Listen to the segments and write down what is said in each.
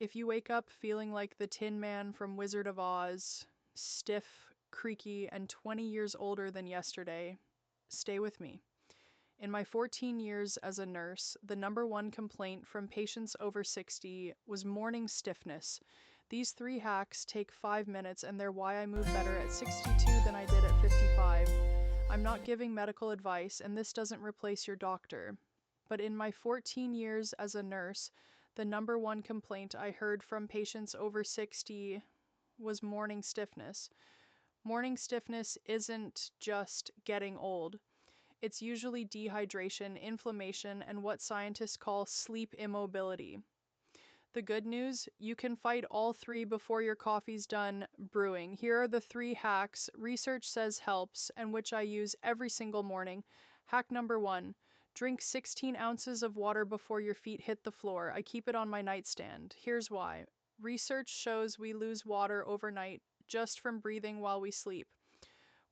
If you wake up feeling like the Tin Man from Wizard of Oz, stiff, creaky, and 20 years older than yesterday, stay with me. In my 14 years as a nurse, the number one complaint from patients over 60 was morning stiffness. These 3 hacks take 5 minutes, and they're why I move better at 62 than I did at 55. I'm not giving medical advice, and this doesn't replace your doctor. But in my 14 years as a nurse, the number one complaint I heard from patients over 60 was morning stiffness. Morning stiffness isn't just getting old. It's usually dehydration, inflammation, and what scientists call sleep immobility. The good news, you can fight all three before your coffee's done brewing. Here are the 3 hacks research says helps and which I use every single morning. Hack number 1, drink 16 ounces of water before your feet hit the floor. I keep it on my nightstand. Here's why. Research shows we lose water overnight just from breathing while we sleep.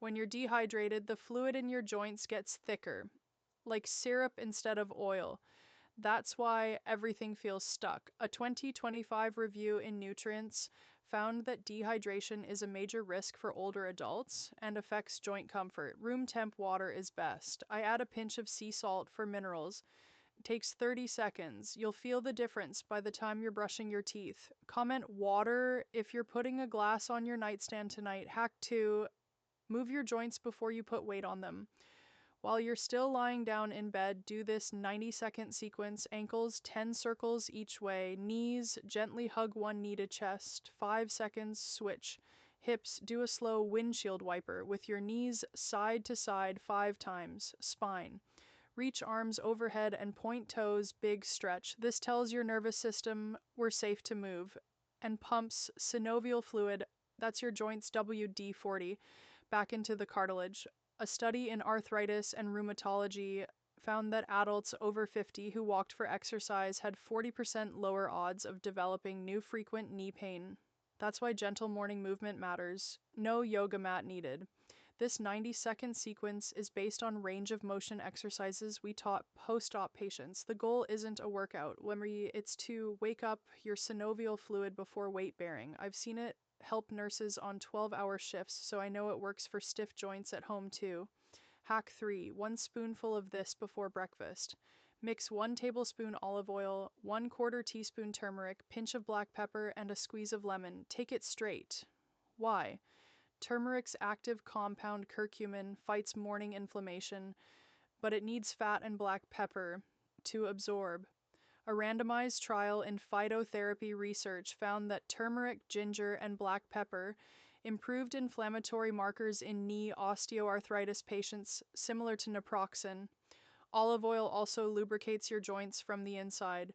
When you're dehydrated, the fluid in your joints gets thicker, like syrup instead of oil. That's why everything feels stuck. A 2025 review in Nutrients found that dehydration is a major risk for older adults and affects joint comfort. Room temp water is best. I add a pinch of sea salt for minerals. It takes 30 seconds. You'll feel the difference by the time you're brushing your teeth. Comment water if you're putting a glass on your nightstand tonight. Hack 2, move your joints before you put weight on them. While you're still lying down in bed, do this 90-second sequence. Ankles 10 circles each way. Knees, gently hug one knee to chest. 5 seconds, switch. Hips, do a slow windshield wiper with your knees side to side 5 times. Spine, reach arms overhead and point toes, big stretch. This tells your nervous system we're safe to move. And pumps synovial fluid, that's your joints WD-40, back into the cartilage. A study in arthritis and rheumatology found that adults over 50 who walked for exercise had 40% lower odds of developing new frequent knee pain. That's why gentle morning movement matters. No yoga mat needed. This 90-second sequence is based on range of motion exercises we taught post-op patients. The goal isn't a workout. It's to wake up your synovial fluid before weight bearing. I've seen it help nurses on 12-hour shifts, so I know it works for stiff joints at home too. Hack 3, 1 spoonful of this before breakfast. Mix 1 tablespoon olive oil, 1/4 teaspoon turmeric, pinch of black pepper, and a squeeze of lemon. Take it straight. Why? Turmeric's active compound curcumin fights morning inflammation, but it needs fat and black pepper to absorb. A randomized trial in phytotherapy research found that turmeric, ginger, and black pepper improved inflammatory markers in knee osteoarthritis patients, similar to naproxen. Olive oil also lubricates your joints from the inside.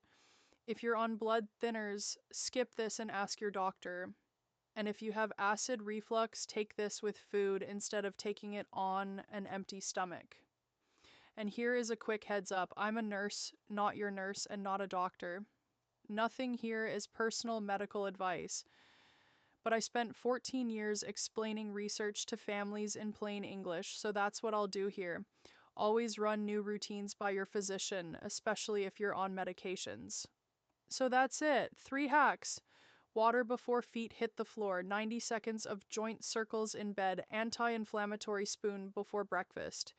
If you're on blood thinners, skip this and ask your doctor. And if you have acid reflux, take this with food instead of taking it on an empty stomach. And here is a quick heads up. I'm a nurse, not your nurse, and not a doctor. Nothing here is personal medical advice. But I spent 14 years explaining research to families in plain English, so that's what I'll do here. Always run new routines by your physician, especially if you're on medications. So that's it. 3 hacks. Water before feet hit the floor, 90 seconds of joint circles in bed, anti-inflammatory spoon before breakfast.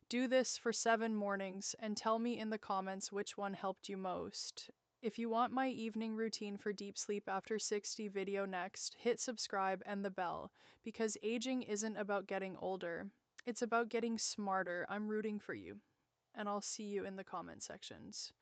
Do this for 7 mornings and tell me in the comments which one helped you most. If you want my evening routine for deep sleep after 60 video next, hit subscribe and the bell, because aging isn't about getting older. It's about getting smarter. I'm rooting for you, and I'll see you in the comment sections.